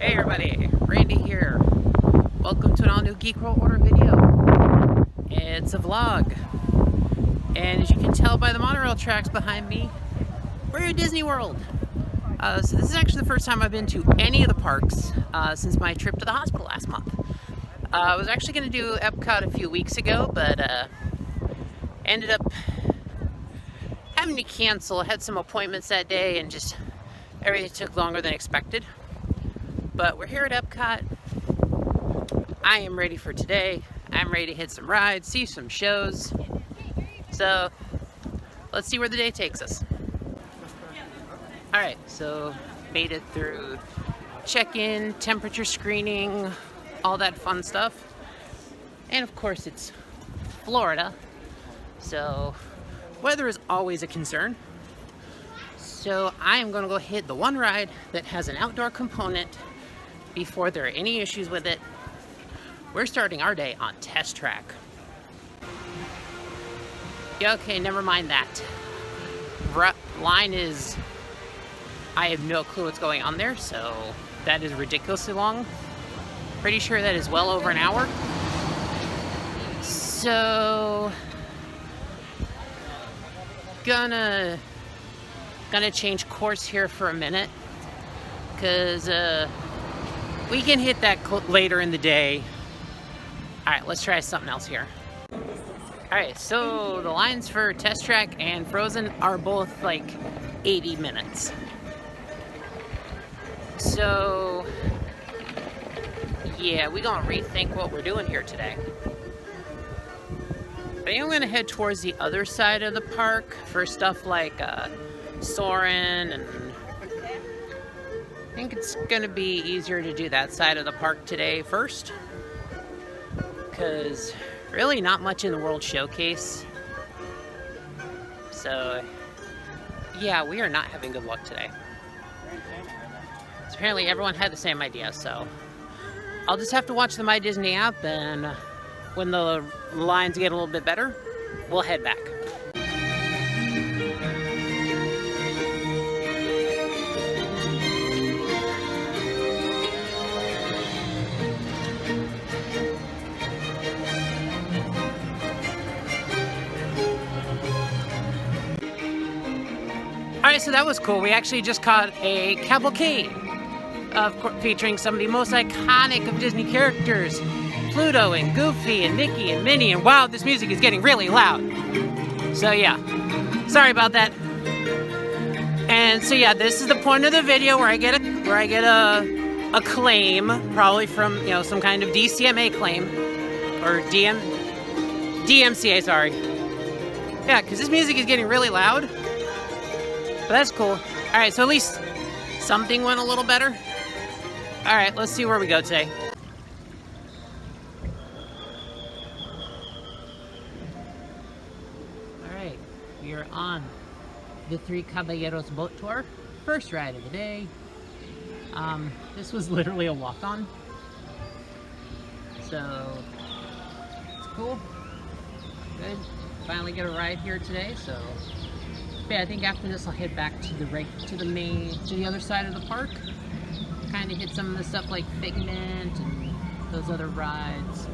Hey everybody, Randy here. Welcome to an all-new Geek World Order video. It's a vlog. And as you can tell by the monorail tracks behind me, we're at Disney World. So this is actually the first time I've been to any of the parks since my trip to the hospital last month. I was actually going to do Epcot a few weeks ago, but ended up having to cancel. I had some appointments that day and just everything took longer than expected. But we're here at Epcot. I am ready for today. I'm ready to hit some rides, see some shows. So let's see where the day takes us. Alright, so made it through check-in, temperature screening, all that fun stuff. And of course it's Florida, so weather is always a concern. So I am going to go hit the one ride that has an outdoor component before there are any issues with it. We're starting our day on Test Track. Yeah, okay, never mind that. Line is... I have no clue what's going on there, so that is ridiculously long. Pretty sure that is well over an hour. So... Gonna change course here for a minute, because we can hit that later in the day. Alright, let's try something else here. Alright, so the lines for Test Track and Frozen are both like 80 minutes. So, yeah, we're gonna rethink what we're doing here today. I think I'm gonna head towards the other side of the park for stuff like Soarin', and I think it's gonna be easier to do that side of the park today first, because really not much in the World Showcase. So yeah, we are not having good luck today. So apparently everyone had the same idea, so I'll just have to watch the My Disney app, and when the lines get a little bit better, we'll head back. Alright, so that was cool. We actually just caught a cavalcade featuring some of the most iconic of Disney characters. Pluto and Goofy and Mickey and Minnie, and wow, this music is getting really loud. So yeah, sorry about that. And so yeah, this is the point of the video where I get a claim, probably from, you know, some kind of DCMA claim, or DMCA, sorry. Yeah, because this music is getting really loud. But that's cool. Alright, so at least something went a little better. Alright, let's see where we go today. Alright, we are on the Three Caballeros boat tour. First ride of the day. This was literally a walk-on. So, it's cool. Good. Finally get a ride here today, so... Yeah, I think after this I'll head back to the other side of the park. Kind of hit some of the stuff like Figment and those other rides.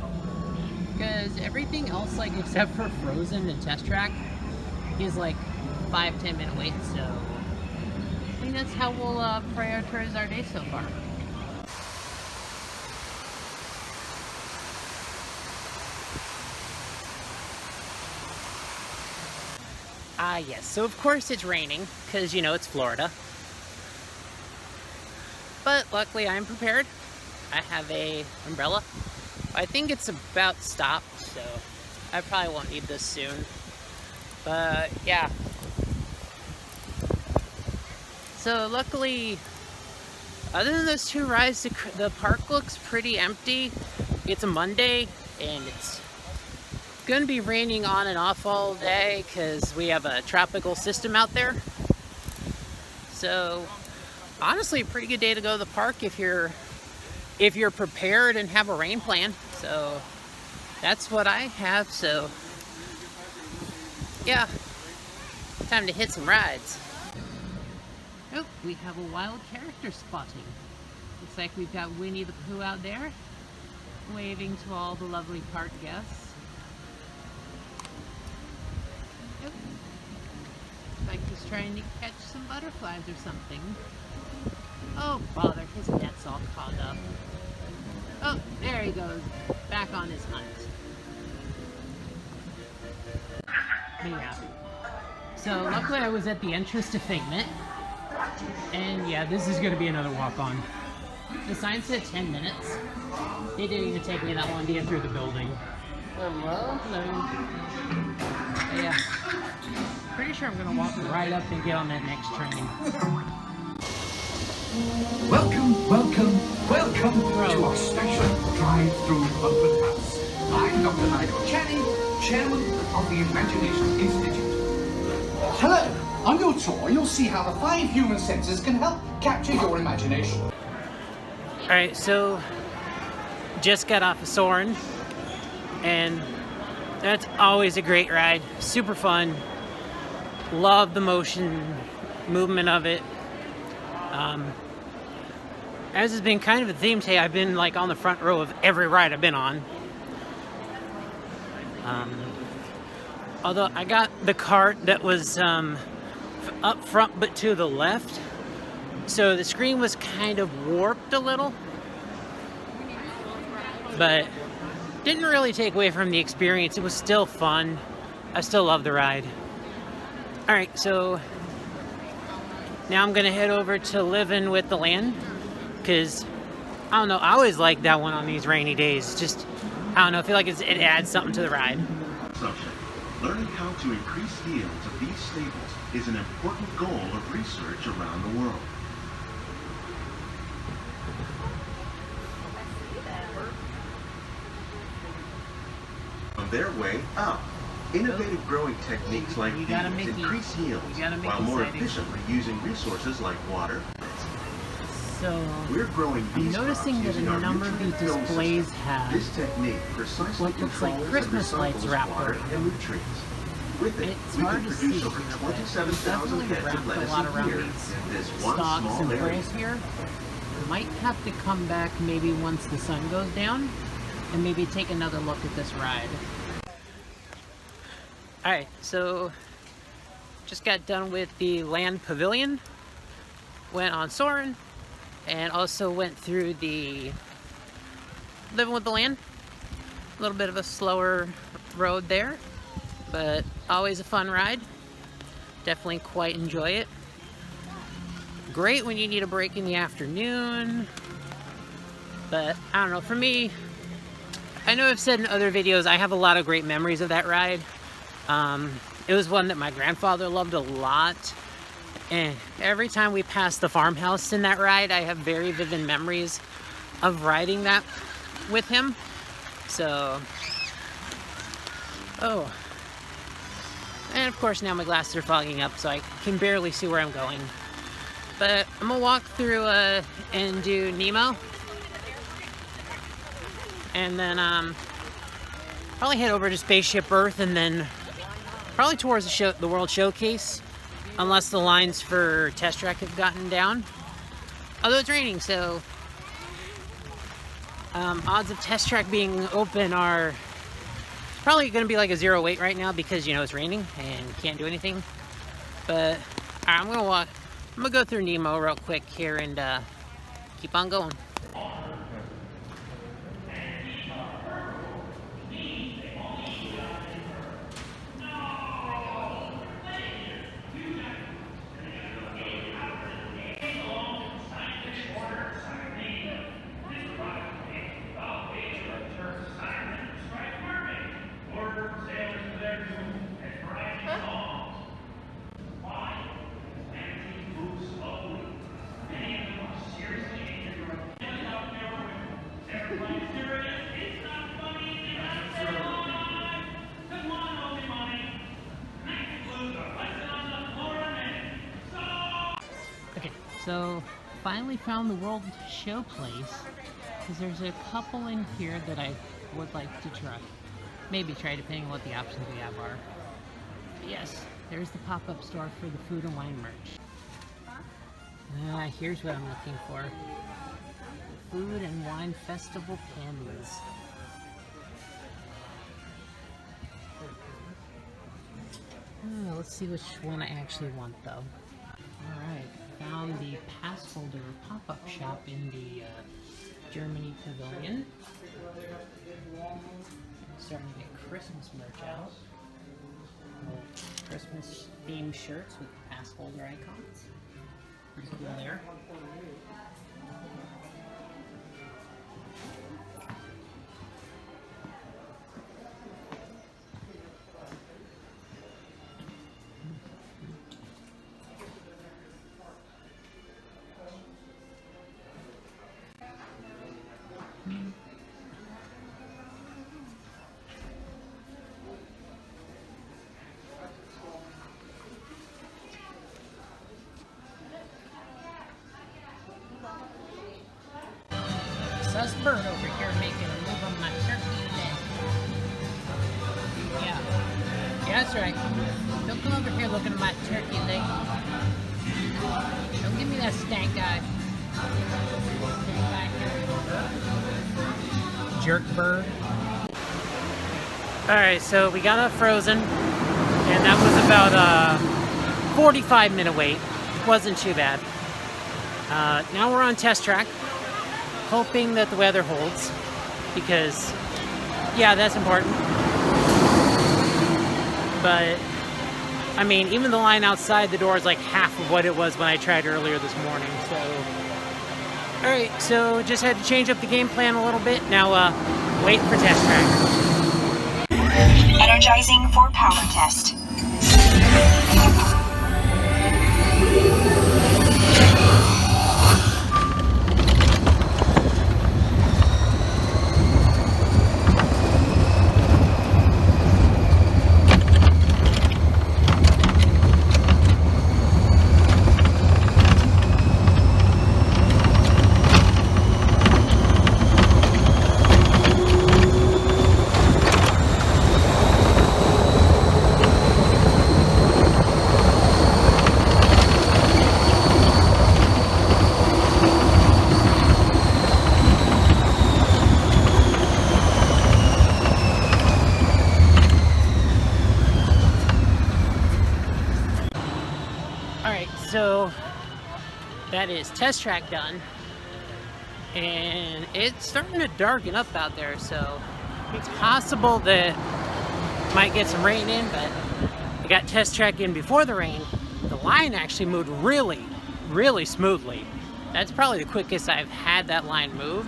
Because everything else, like except for Frozen and Test Track, is like 5-10 minute wait. So I think that's how we'll prioritize our day so far. Yes, so of course it's raining, because, you know, it's Florida. But luckily I'm prepared. I have a umbrella. I think it's about stopped, so I probably won't need this soon. But, yeah. So luckily, other than those two rides, the park looks pretty empty. It's a Monday, and it's going to be raining on and off all day because we have a tropical system out there. So honestly, a pretty good day to go to the park if you're prepared and have a rain plan. So that's what I have. So yeah, time to hit some rides. Oh, we have a wild character spotting. Looks like we've got Winnie the Pooh out there, waving to all the lovely park guests. Yep. Like he's trying to catch some butterflies or something. Oh, bother, his net's all caught up. Oh, there he goes, back on his hunt. But yeah. So, luckily I was at the entrance to Figment. And yeah, this is going to be another walk-on. The sign said 10 minutes. It didn't even take me that long to get through the building. Hello? Hello. But yeah. Pretty sure I'm going to walk right up and get on that next train. Welcome, welcome, welcome to our special drive-through open house. I'm Dr. Nigel Channing, Chairman of the Imagination Institute. Hello! On your tour, you'll see how the 5 human senses can help capture your imagination. Alright, so just got off of Soarin', and that's always a great ride. Super fun. Love the movement of it. As has been kind of a theme today, I've been like on the front row of every ride I've been on. Although I got the cart that was up front but to the left, so the screen was kind of warped a little, but didn't really take away from the experience. It was still fun. I still love the ride. Alright, so now I'm gonna head over to Livin' with the Land, because I don't know, I always like that one on these rainy days. Just, I don't know, I feel like it adds something to the ride. Learning how to increase yields of these staples is an important goal of research around the world. On their way up, innovative growing techniques like these increase yields while more efficiently using resources like water. So, we're growing I'm noticing that a number of these displays have this technique precisely what looks like Christmas lights wrapped water and nutrients. With it, it's we hard can to see produce here, over but 27,000 definitely heads wrapped of a lettuce lot a around year these in this one stalks small and area. poles here. Might have to come back maybe once the sun goes down and maybe take another look at this ride. Alright, so just got done with the Land Pavilion, went on Soarin', and also went through the Living with the Land. A little bit of a slower road there, but always a fun ride. Definitely quite enjoy it. Great when you need a break in the afternoon, but I don't know, for me, I know I've said in other videos, I have a lot of great memories of that ride. It was one that my grandfather loved a lot, and every time we passed the farmhouse in that ride, I have very vivid memories of riding that with him. So, oh, and of course now my glasses are fogging up, so I can barely see where I'm going. But I'm gonna walk through and do Nemo, and then probably head over to Spaceship Earth, and then probably towards the World Showcase, unless the lines for Test Track have gotten down. Although it's raining, so odds of Test Track being open are probably going to be like a 0 wait right now because, you know, it's raining and can't do anything. But I'm going to go through Nemo real quick here and keep on going. Okay, so finally found the World Show place, because there's a couple in here that I would like to try. Maybe try, depending on what the options we have are. But yes, there's the pop-up store for the food and wine merch. Here's what I'm looking for. Food and Wine Festival pins. Oh, let's see which one I actually want though. Alright, found the pass holder pop-up shop in the Germany Pavilion. I'm starting to get Christmas merch out. Little Christmas themed shirts with pass holder icons. Pretty cool there. Sus bird over here making a move on my turkey leg. Yeah. Yeah, that's right. Don't come over here looking at my turkey leg. Don't give me that stank eye. Jerk bird. Alright, so we got a Frozen, and that was about a 45-minute wait. Wasn't too bad. Now we're on test track, hoping that the weather holds, because, yeah, that's important. But, I mean, even the line outside the door is like half of what it was when I tried earlier this morning, so. Alright, so just had to change up the game plan a little bit. Now, wait for test track. Energizing for power test. So that is test track done, and it's starting to darken up out there, so it's possible that might get some rain in, but I got test track in before the rain. The line actually moved really smoothly. That's probably the quickest I've had that line move,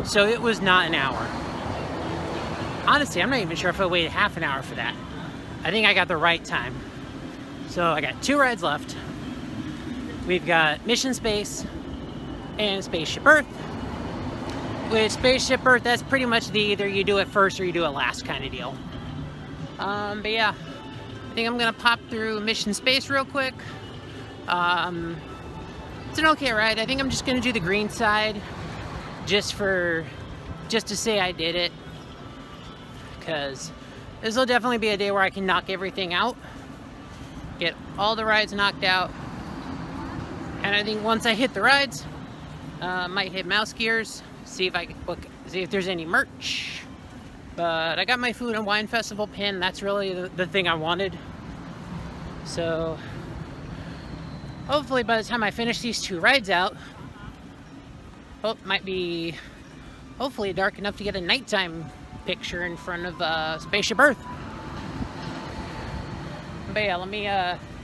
so it was not an hour. Honestly, I'm not even sure if I waited half an hour for that. I think I got the right time. So I got 2 rides left. We've got Mission Space and Spaceship Earth. With Spaceship Earth, that's pretty much the either you do it first or you do it last kind of deal. But yeah, I think I'm gonna pop through Mission Space real quick. It's an okay ride. I think I'm just gonna do the green side just to say I did it, because this will definitely be a day where I can knock everything out, get all the rides knocked out. And I think once I hit the rides, might hit Mouse Gears, see if there's any merch. But I got my Food and Wine Festival pin. That's really the thing I wanted. So hopefully by the time I finish these 2 rides out, might be hopefully dark enough to get a nighttime picture in front of Spaceship Earth. But yeah, let me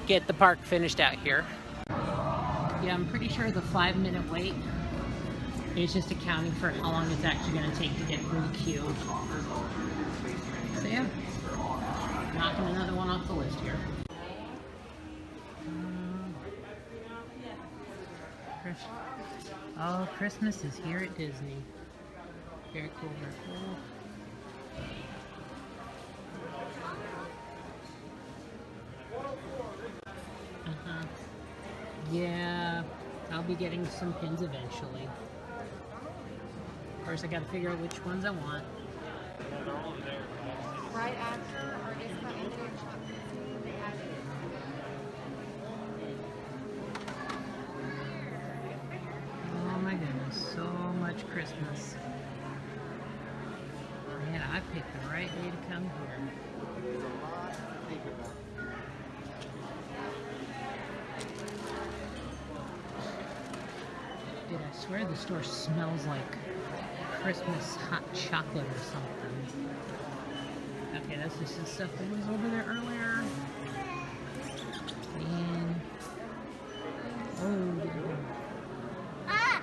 get the park finished out here. Yeah, I'm pretty sure the 5-minute wait is just accounting for how long it's actually going to take to get through the queue. So yeah, knocking another one off the list here. Oh, Christmas is here at Disney. Very cool, very cool. Yeah, I'll be getting some pins eventually. Of course, I gotta figure out which ones I want. Right after our Epcot Indian shop, they added. Oh my goodness, so much Christmas. Man, I picked the right way to come here. There's a lot to think about. Dude, I swear the store smells like Christmas hot chocolate or something. Okay, that's just the stuff that was over there earlier. And oh, Ah,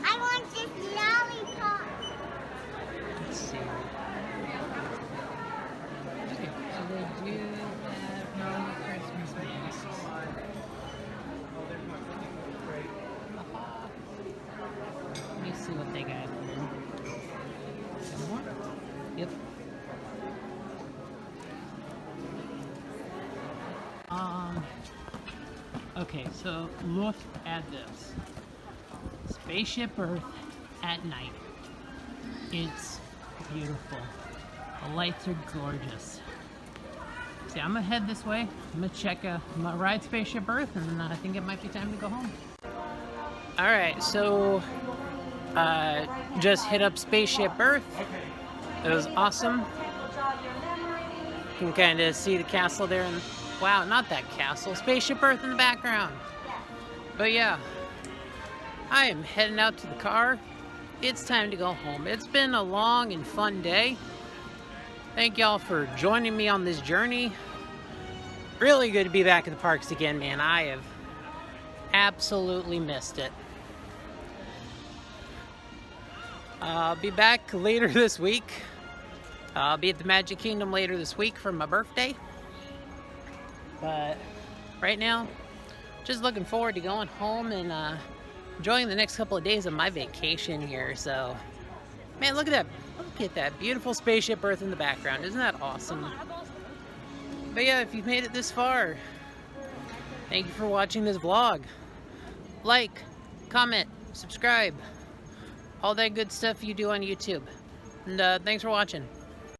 I want this lollipop. let's see. Okay, so they do have no Christmas masks. Let me see what they got. Some more? Yep. Okay, so look at this. Spaceship Earth at night. It's beautiful. The lights are gorgeous. See, I'm gonna head this way. I'm gonna ride Spaceship Earth, and then I think it might be time to go home. All right, so just hit up Spaceship Earth. It was awesome. You can kind of see the castle there, and wow, not that castle, Spaceship Earth in the background. But yeah, I am heading out to the car. It's time to go home. It's been a long and fun day. Thank y'all for joining me on this journey. Really good to be back at the parks again, man. I have absolutely missed it. I'll be back later this week. I'll be at the Magic Kingdom later this week for my birthday. But right now, just looking forward to going home and enjoying the next couple of days of my vacation here. So, man, look at that. Look at that beautiful Spaceship Earth in the background. Isn't that awesome? But yeah, if you've made it this far, thank you for watching this vlog. Like, comment, subscribe, all that good stuff you do on YouTube. And thanks for watching.